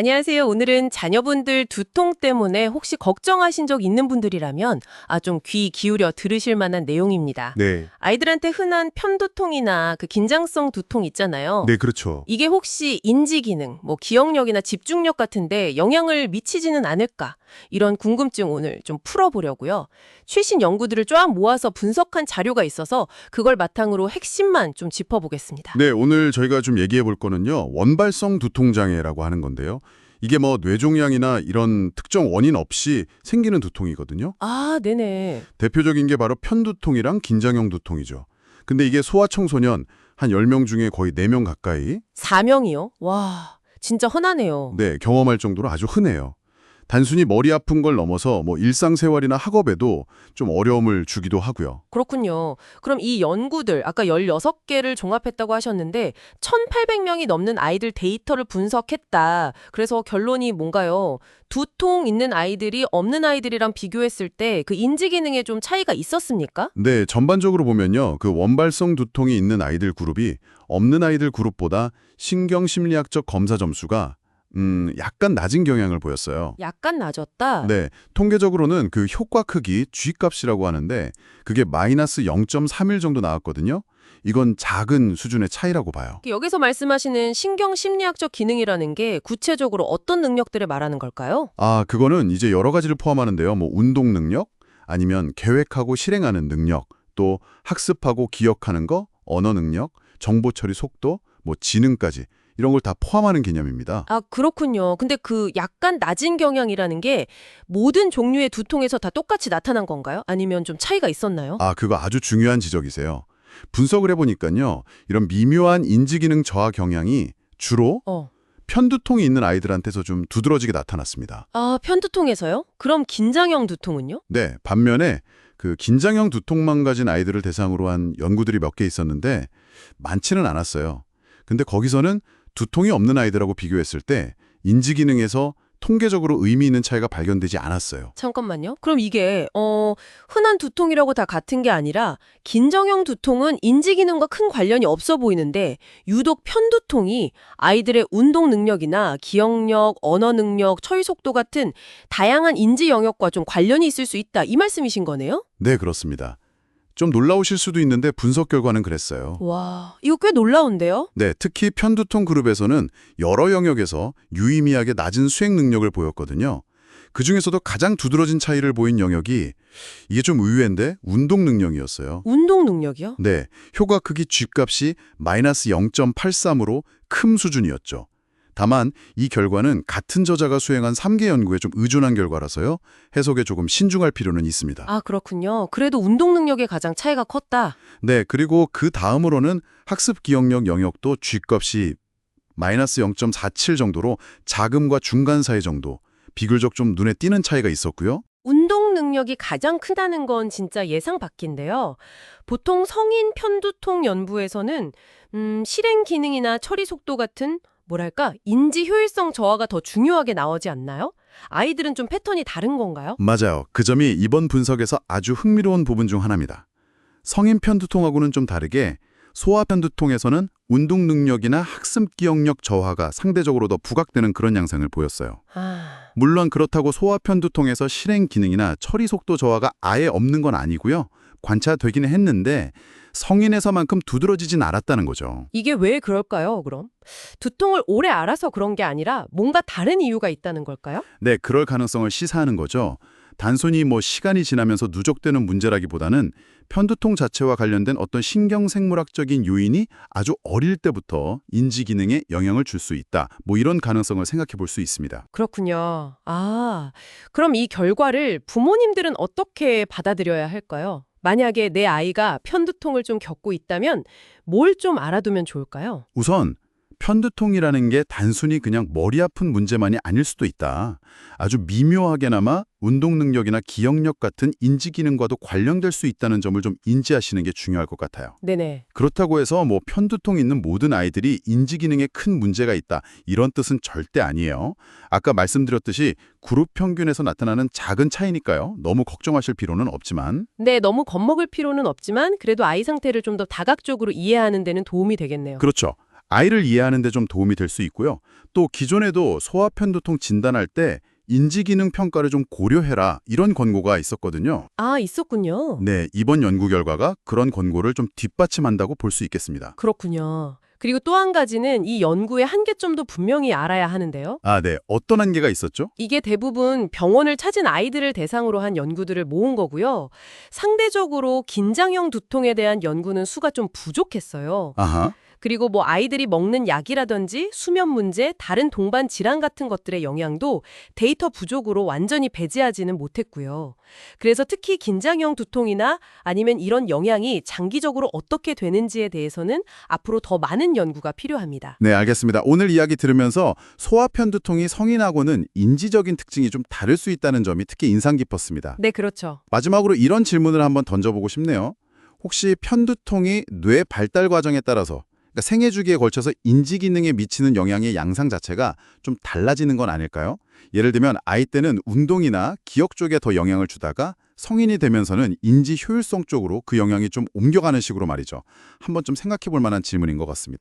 안녕하세요. 오늘은 자녀분들 두통 때문에 혹시 걱정하신 적 있는 분들이라면 좀 귀 기울여 들으실 만한 내용입니다. 네. 아이들한테 흔한 편두통이나 그 긴장성 두통 있잖아요. 네, 그렇죠. 이게 혹시 인지 기능, 기억력이나 집중력 같은데 영향을 미치지는 않을까? 이런 궁금증 오늘 좀 풀어보려고요. 최신 연구들을 쫙 모아서 분석한 자료가 있어서 그걸 바탕으로 핵심만 좀 짚어보겠습니다. 네, 오늘 저희가 좀 얘기해 볼 거는요. 원발성 두통장애라고 하는 건데요. 이게 뭐 뇌종양이나 이런 특정 원인 없이 생기는 두통이거든요. 아, 네네. 대표적인 게 바로 편두통이랑 긴장형 두통이죠. 근데 이게 소아청소년 한 10명 중에 거의 4명 가까이 4명이요? 와, 진짜 흔하네요. 네, 경험할 정도로 아주 흔해요. 단순히 머리 아픈 걸 넘어서 뭐 일상생활이나 학업에도 좀 어려움을 주기도 하고요. 그렇군요. 그럼 이 연구들, 아까 16개를 종합했다고 하셨는데 1,800명이 넘는 아이들 데이터를 분석했다. 그래서 결론이 뭔가요? 두통 있는 아이들이 없는 아이들이랑 비교했을 때 그 인지 기능에 좀 차이가 있었습니까? 네, 전반적으로 보면요. 그 원발성 두통이 있는 아이들 그룹이 없는 아이들 그룹보다 신경심리학적 검사 점수가 약간 낮은 경향을 보였어요. 약간 낮았다. 네, 통계적으로는 그 효과 크기 G값이라고 하는데 그게 마이너스 0.31 정도 나왔거든요. 이건 작은 수준의 차이라고 봐요. 여기서 말씀하시는 신경심리학적 기능이라는 게 구체적으로 어떤 능력들을 말하는 걸까요? 아, 그거는 이제 여러 가지를 포함하는데요. 뭐 운동 능력, 아니면 계획하고 실행하는 능력, 또 학습하고 기억하는 거, 언어 능력, 정보 처리 속도, 뭐 지능까지 이런 걸 다 포함하는 개념입니다. 아, 그렇군요. 근데 그 약간 낮은 경향이라는 게 모든 종류의 두통에서 다 똑같이 나타난 건가요? 아니면 좀 차이가 있었나요? 아, 그거 아주 중요한 지적이세요. 분석을 해보니까요. 이런 미묘한 인지기능 저하 경향이 주로 편두통이 있는 아이들한테서 좀 두드러지게 나타났습니다. 아, 편두통에서요? 그럼 긴장형 두통은요? 네, 반면에 그 긴장형 두통만 가진 아이들을 대상으로 한 연구들이 몇 개 있었는데 많지는 않았어요. 근데 거기서는 두통이 없는 아이들하고 비교했을 때 인지기능에서 통계적으로 의미 있는 차이가 발견되지 않았어요. 잠깐만요. 그럼 이게 흔한 두통이라고 다 같은 게 아니라 긴장형 두통은 인지 기능과 큰 관련이 없어 보이는데 유독 편두통이 아이들의 운동 능력이나 기억력, 언어 능력, 처리 속도 같은 다양한 인지 영역과 좀 관련이 있을 수 있다. 이 말씀이신 거네요? 네, 그렇습니다. 좀 놀라우실 수도 있는데 분석 결과는 그랬어요. 와, 이거 꽤 놀라운데요? 네, 특히 편두통 그룹에서는 여러 영역에서 유의미하게 낮은 수행 능력을 보였거든요. 그중에서도 가장 두드러진 차이를 보인 영역이 이게 좀 의외인데 운동 능력이었어요. 운동 능력이요? 네, 효과 크기 G값이 마이너스 0.83으로 큰 수준이었죠. 다만 이 결과는 같은 저자가 수행한 3개 연구에 좀 의존한 결과라서요. 해석에 조금 신중할 필요는 있습니다. 아, 그렇군요. 그래도 운동 능력에 가장 차이가 컸다. 네, 그리고 그 다음으로는 학습 기억력 영역도 G값이 마이너스 0.47 정도로 자금과 중간 사이 정도, 비교적 좀 눈에 띄는 차이가 있었고요. 운동 능력이 가장 크다는 건 진짜 예상 밖인데요. 보통 성인 편두통 연구에서는 실행 기능이나 처리 속도 같은 뭐랄까 인지 효율성 저하가 더 중요하게 나오지 않나요? 아이들은 좀 패턴이 다른 건가요? 맞아요. 그 점이 이번 분석에서 아주 흥미로운 부분 중 하나입니다. 성인 편두통하고는 좀 다르게 소아 편두통에서는 운동 능력이나 학습 기억력 저하가 상대적으로 더 부각되는 그런 양상을 보였어요. 물론 그렇다고 소아 편두통에서 실행 기능이나 처리 속도 저하가 아예 없는 건 아니고요. 관찰되기는 했는데 성인에서만큼 두드러지진 않았다는 거죠. 이게 왜 그럴까요, 그럼? 두통을 오래 알아서 그런 게 아니라 뭔가 다른 이유가 있다는 걸까요? 네, 그럴 가능성을 시사하는 거죠. 단순히 뭐 시간이 지나면서 누적되는 문제라기보다는 편두통 자체와 관련된 어떤 신경생물학적인 요인이 아주 어릴 때부터 인지 기능에 영향을 줄 수 있다. 뭐 이런 가능성을 생각해 볼 수 있습니다. 그렇군요. 아, 그럼 이 결과를 부모님들은 어떻게 받아들여야 할까요? 만약에 내 아이가 편두통을 좀 겪고 있다면 뭘 좀 알아두면 좋을까요? 우선 편두통이라는 게 단순히 그냥 머리 아픈 문제만이 아닐 수도 있다. 아주 미묘하게나마 운동 능력이나 기억력 같은 인지 기능과도 관련될 수 있다는 점을 좀 인지하시는 게 중요할 것 같아요. 네네. 그렇다고 해서 뭐 편두통 있는 모든 아이들이 인지 기능에 큰 문제가 있다. 이런 뜻은 절대 아니에요. 아까 말씀드렸듯이 그룹 평균에서 나타나는 작은 차이니까요. 너무 걱정하실 필요는 없지만. 네, 너무 겁먹을 필요는 없지만 그래도 아이 상태를 좀 더 다각적으로 이해하는 데는 도움이 되겠네요. 그렇죠. 아이를 이해하는 데 좀 도움이 될 수 있고요. 또 기존에도 소아편두통 진단할 때 인지기능 평가를 좀 고려해라 이런 권고가 있었거든요. 아, 있었군요. 네, 이번 연구 결과가 그런 권고를 좀 뒷받침한다고 볼 수 있겠습니다. 그렇군요. 그리고 또 한 가지는 이 연구의 한계점도 분명히 알아야 하는데요. 아, 네. 어떤 한계가 있었죠? 이게 대부분 병원을 찾은 아이들을 대상으로 한 연구들을 모은 거고요. 상대적으로 긴장형 두통에 대한 연구는 수가 좀 부족했어요. 아하. 그리고 뭐 아이들이 먹는 약이라든지 수면 문제, 다른 동반 질환 같은 것들의 영향도 데이터 부족으로 완전히 배제하지는 못했고요. 그래서 특히 긴장형 두통이나 아니면 이런 영향이 장기적으로 어떻게 되는지에 대해서는 앞으로 더 많은 연구가 필요합니다. 네, 알겠습니다. 오늘 이야기 들으면서 소아편두통이 성인하고는 인지적인 특징이 좀 다를 수 있다는 점이 특히 인상 깊었습니다. 네, 그렇죠. 마지막으로 이런 질문을 한번 던져보고 싶네요. 혹시 편두통이 뇌 발달 과정에 따라서 그러니까 생애 주기에 걸쳐서 인지 기능에 미치는 영향의 양상 자체가 좀 달라지는 건 아닐까요? 예를 들면 아이 때는 운동이나 기억 쪽에 더 영향을 주다가 성인이 되면서는 인지 효율성 쪽으로 그 영향이 좀 옮겨가는 식으로 말이죠. 한번 좀 생각해 볼 만한 질문인 것 같습니다.